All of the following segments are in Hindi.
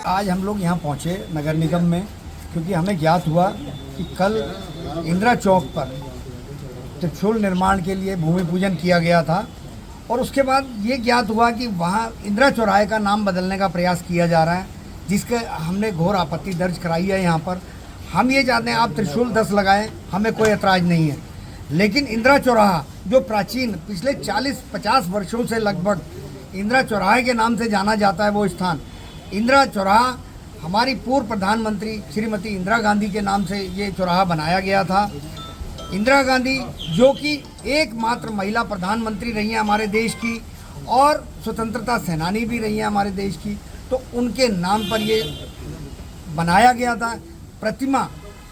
आज हम लोग यहाँ पहुँचे नगर निगम में, क्योंकि हमें ज्ञात हुआ कि कल इंदिरा चौक पर त्रिशूल निर्माण के लिए भूमि पूजन किया गया था और उसके बाद ये ज्ञात हुआ कि वहाँ इंदिरा चौराहे का नाम बदलने का प्रयास किया जा रहा है, जिसके हमने घोर आपत्ति दर्ज कराई है। यहाँ पर हम ये चाहते हैं आप त्रिशूल 10 लगाएं, हमें कोई ऐतराज़ नहीं है, लेकिन इंदिरा चौराहा जो प्राचीन पिछले 40-50 वर्षों से लगभग इंदिरा चौराहे के नाम से जाना जाता है, वो स्थान इंदिरा चौराहा हमारी पूर्व प्रधानमंत्री श्रीमती इंदिरा गांधी के नाम से ये चौराहा बनाया गया था। इंदिरा गांधी जो कि एकमात्र महिला प्रधानमंत्री रही हैं हमारे देश की और स्वतंत्रता सेनानी भी रही हैं हमारे देश की, तो उनके नाम पर ये बनाया गया था। प्रतिमा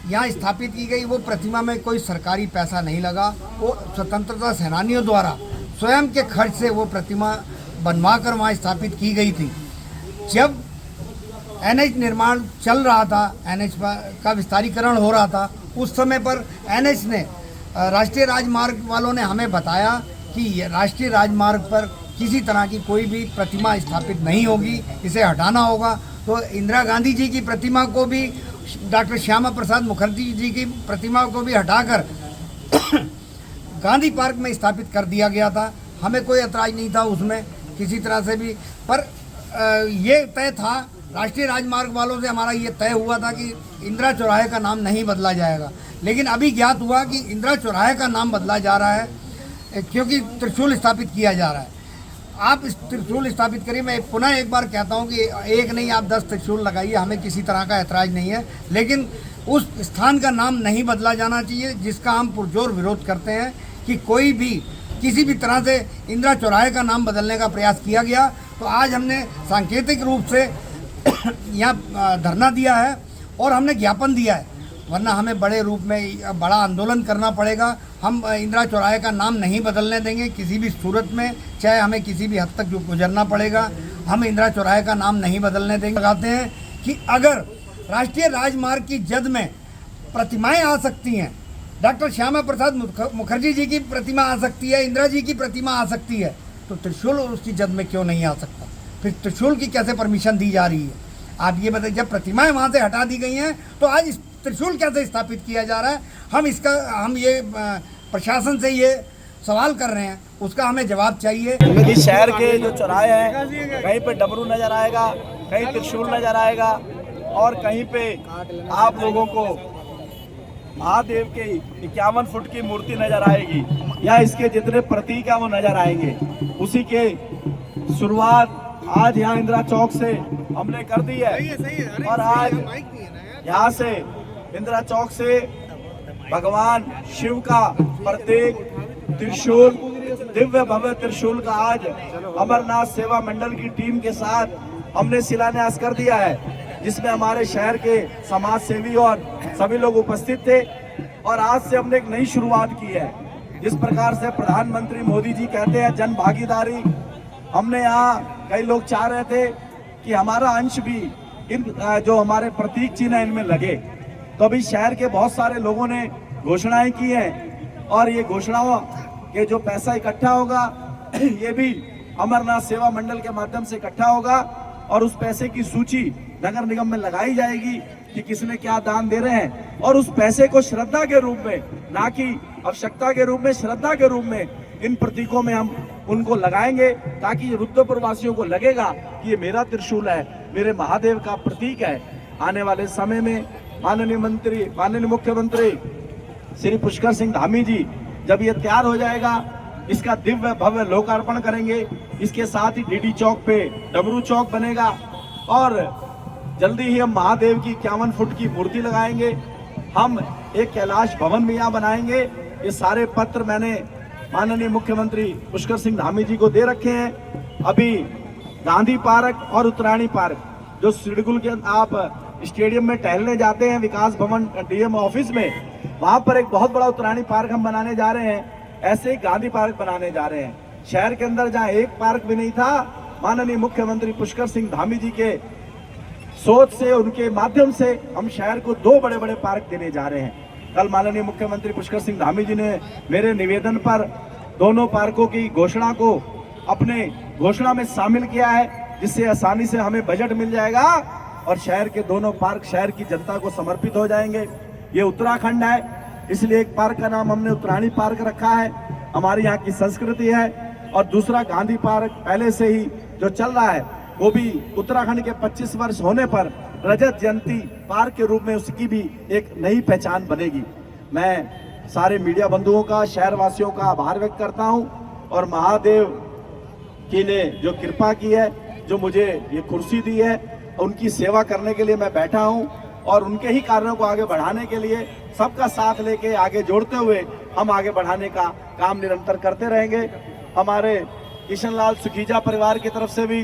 यहाँ स्थापित की गई, वो प्रतिमा में कोई सरकारी पैसा नहीं लगा, वो स्वतंत्रता सेनानियों द्वारा स्वयं के खर्च से वो प्रतिमा बनवा कर वहाँ स्थापित की गई थी। जब एनएच निर्माण चल रहा था, एनएच का विस्तारीकरण हो रहा था, उस समय पर एनएच ने राष्ट्रीय राजमार्ग वालों ने हमें बताया कि राष्ट्रीय राजमार्ग पर किसी तरह की कोई भी प्रतिमा स्थापित नहीं होगी, इसे हटाना होगा। तो इंदिरा गांधी जी की प्रतिमा को भी, डॉक्टर श्यामा प्रसाद मुखर्जी जी की प्रतिमा को भी हटाकर गांधी पार्क में स्थापित कर दिया गया था। हमें कोई ऐतराज़ नहीं था उसमें किसी तरह से भी, पर ये तय था राष्ट्रीय राजमार्ग वालों से, हमारा ये तय हुआ था कि इंदिरा चौराहे का नाम नहीं बदला जाएगा। लेकिन अभी ज्ञात हुआ कि इंदिरा चौराहे का नाम बदला जा रहा है क्योंकि त्रिशूल स्थापित किया जा रहा है। आप इस त्रिशूल स्थापित करिए, मैं पुनः एक बार कहता हूं कि एक नहीं आप 10 त्रिशूल लगाइए, हमें किसी तरह का ऐतराज़ नहीं है, लेकिन उस स्थान का नाम नहीं बदला जाना चाहिए, जिसका हम पुरजोर विरोध करते हैं कि कोई भी किसी भी तरह से इंदिरा चौराहे का नाम बदलने का प्रयास किया गया। तो आज हमने सांकेतिक रूप से यहाँ धरना दिया है और हमने ज्ञापन दिया है, वरना हमें बड़े रूप में बड़ा आंदोलन करना पड़ेगा। हम इंदिरा चौराहे का नाम नहीं बदलने देंगे किसी भी सूरत में, चाहे हमें किसी भी हद तक गुजरना पड़ेगा, हम इंदिरा चौराहे का नाम नहीं बदलने देंगे। लगाते हैं कि अगर राष्ट्रीय राजमार्ग की जद में प्रतिमाएं आ सकती हैं, डॉक्टर श्यामा प्रसाद मुखर्जी जी की प्रतिमा आ सकती है, इंदिरा जी की प्रतिमा आ सकती है, तो त्रिशूल उसकी जद में क्यों नहीं आ सकता? फिर त्रिशूल की कैसे परमिशन दी जा रही है? आप ये बताइए, जब प्रतिमाएं वहाँ से हटा दी गई हैं तो आज त्रिशूल कैसे स्थापित किया जा रहा है? हम ये प्रशासन से ये सवाल कर रहे हैं, उसका हमें जवाब चाहिए। इस शहर के जो चौराहे हैं, कहीं पे डमरू नजर आएगा, कहीं त्रिशूल नजर आएगा और कहीं पे आप लोगों को महादेव के 51 फुट की मूर्ति नजर आएगी या इसके जितने प्रतीक है वो नजर आएंगे। उसी के शुरुआत आज यहाँ इंदिरा चौक से हमने कर दी है और आज यहाँ से इंदिरा चौक से भगवान शिव का प्रतीक त्रिशूल, दिव्य भव्य त्रिशूल का आज अमरनाथ सेवा मंडल की टीम के साथ हमने शिलान्यास कर दिया है, जिसमें हमारे शहर के समाज सेवी और सभी लोग उपस्थित थे। और आज से हमने एक नई शुरुआत की है। जिस प्रकार से प्रधानमंत्री मोदी जी कहते हैं जन भागीदारी, हमने यहाँ कई लोग चाह रहे थे कि हमारा अंश भी इन जो हमारे प्रतीक चिन्ह इनमें लगे, तो अभी शहर के बहुत सारे लोगों ने घोषणाएं की हैं और ये घोषणाओं के जो पैसा इकट्ठा होगा ये भी अमरनाथ सेवा मंडल के माध्यम से इकट्ठा होगा और उस पैसे की सूची नगर निगम में लगाई जाएगी कि किसने क्या दान दे रहे हैं, और उस पैसे को श्रद्धा के रूप में, ना कि आवश्यकता के रूप में, श्रद्धा के रूप में इन प्रतीकों में हम उनको लगाएंगे, ताकि रुद्रपुर वासियों को लगेगा कि ये मेरा त्रिशूल है, मेरे महादेव का प्रतीक है। आने वाले समय में माननीय मुख्यमंत्री श्री पुष्कर सिंह धामी जी जब ये तैयार हो जाएगा, इसका दिव्य भव्य लोकार्पण करेंगे। इसके साथ ही डीडी चौक पे डमरू चौक बनेगा और जल्दी ही हम महादेव की 51 फुट की मूर्ति लगाएंगे। हम एक कैलाश भवन भी यहाँ बनाएंगे। ये सारे पत्र मैंने माननीय मुख्यमंत्री पुष्कर सिंह धामी जी को दे रखे हैं। अभी गांधी पार्क और उत्तरायणी पार्क, जो सिडकुल के आप स्टेडियम में टहलने जाते हैं, विकास भवन डीएम ऑफिस में, वहां पर एक बहुत बड़ा उत्तरायणी पार्क हम बनाने जा रहे हैं। ऐसे ही गांधी पार्क बनाने जा रहे हैं। शहर के अंदर जहां एक पार्क भी नहीं था, माननीय मुख्यमंत्री पुष्कर सिंह धामी जी के सोच से, उनके माध्यम से हम शहर को 2 बड़े बड़े पार्क देने जा रहे हैं। कल माननीय मुख्यमंत्री पुष्कर सिंह धामी जी ने मेरे निवेदन पर दोनों पार्कों की घोषणा को अपने घोषणा में शामिल किया है, जिससे आसानी से हमें बजट मिल जाएगा और शहर के दोनों पार्क शहर की जनता को समर्पित हो जाएंगे। ये उत्तराखंड है, इसलिए एक पार्क का नाम हमने उत्तरायणी पार्क रखा है, हमारी यहाँ की संस्कृति है। और दूसरा गांधी पार्क पहले से ही जो चल रहा है, वो भी उत्तराखंड के 25 वर्ष होने पर रजत जयंती पार्क के रूप में उसकी भी एक नई पहचान बनेगी। मैं सारे मीडिया बंधुओं का, शहर वासियों का आभार व्यक्त करता हूं और महादेव की ने जो कृपा की है, जो मुझे ये कुर्सी दी है, उनकी सेवा करने के लिए मैं बैठा हूं और उनके ही कार्यों को आगे बढ़ाने के लिए सबका साथ लेके आगे जोड़ते हुए हम आगे बढ़ाने का काम निरंतर करते रहेंगे। हमारे किशन लाल सुखीजा परिवार की तरफ से भी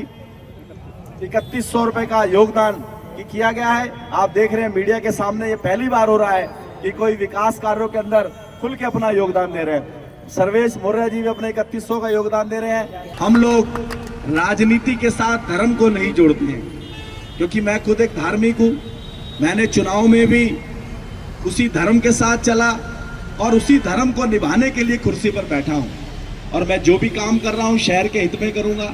3100 रुपए का योगदान किया गया है। आप देख रहे हैं मीडिया के सामने, ये पहली बार हो रहा है कि कोई विकास कार्यों के अंदर खुल के अपना योगदान दे रहे हैं। सर्वेश मौर्य जी भी अपने 3100 का योगदान दे रहे हैं। हम लोग राजनीति के साथ धर्म को नहीं जोड़ते हैं, क्योंकि मैं खुद एक धार्मिक हूँ। मैंने चुनाव में भी उसी धर्म के साथ चला और उसी धर्म को निभाने के लिए कुर्सी पर बैठा हूँ। और मैं जो भी काम कर रहा हूँ शहर के हित में करूँगा,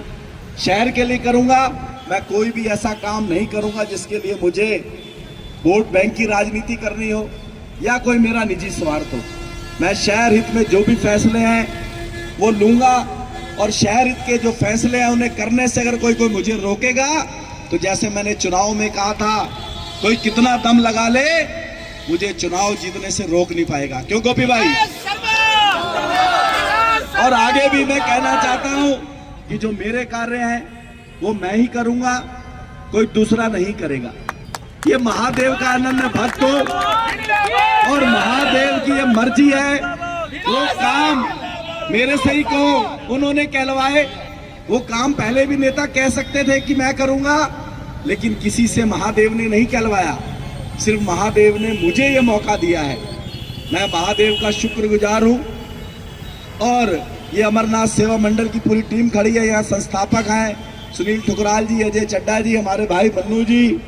शहर के लिए करूँगा। मैं कोई भी ऐसा काम नहीं करूँगा जिसके लिए मुझे वोट बैंक की राजनीति करनी हो या कोई मेरा निजी स्वार्थ हो। मैं शहर हित में जो भी फैसले हैं वो लूँगा और शहर हित के जो फैसले हैं उन्हें करने से अगर कोई मुझे रोकेगा, तो जैसे मैंने चुनाव में कहा था, कोई कितना दम लगा ले, मुझे चुनाव जीतने से रोक नहीं पाएगा। क्यों गोपी भाई? और आगे भी मैं कहना चाहता हूं कि जो मेरे कार्य हैं वो मैं ही करूंगा, कोई दूसरा नहीं करेगा। ये महादेव का अनन्य भक्त हो और महादेव की ये मर्जी है, वो काम मेरे से ही कहो उन्होंने कहलवाए। वो काम पहले भी नेता कह सकते थे कि मैं करूंगा, लेकिन किसी से महादेव ने नहीं कहलवाया, सिर्फ महादेव ने मुझे ये मौका दिया है। मैं महादेव का शुक्रगुजार हूं। और ये अमरनाथ सेवा मंडल की पूरी टीम खड़ी है, यहाँ संस्थापक हैं सुनील ठुकराल जी, अजय चड्डा जी, हमारे भाई बन्नू जी,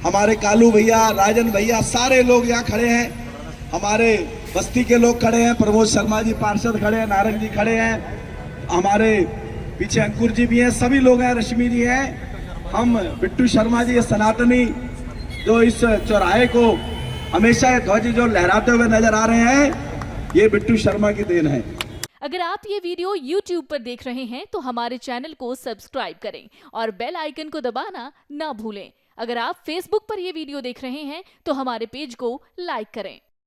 हमारे कालू भैया, राजन भैया, सारे लोग यहाँ खड़े हैं। हमारे बस्ती के लोग खड़े हैं, प्रमोद शर्मा जी पार्षद खड़े हैं, नारंग जी खड़े हैं, हमारे पीछे अंकुर जी भी हैं, सभी लोग हैं, रश्मि जी हैं। हम बिट्टू शर्मा जी सनातनी जो इस चौराहे को हमेशा ये ध्वज जो लहराते हुए नजर आ रहे हैं, ये बिट्टू शर्मा की देन है। अगर आप ये वीडियो YouTube पर देख रहे हैं तो हमारे चैनल को सब्सक्राइब करें और बेल आइकन को दबाना ना भूलें। अगर आप Facebook पर ये वीडियो देख रहे हैं तो हमारे पेज को लाइक करें।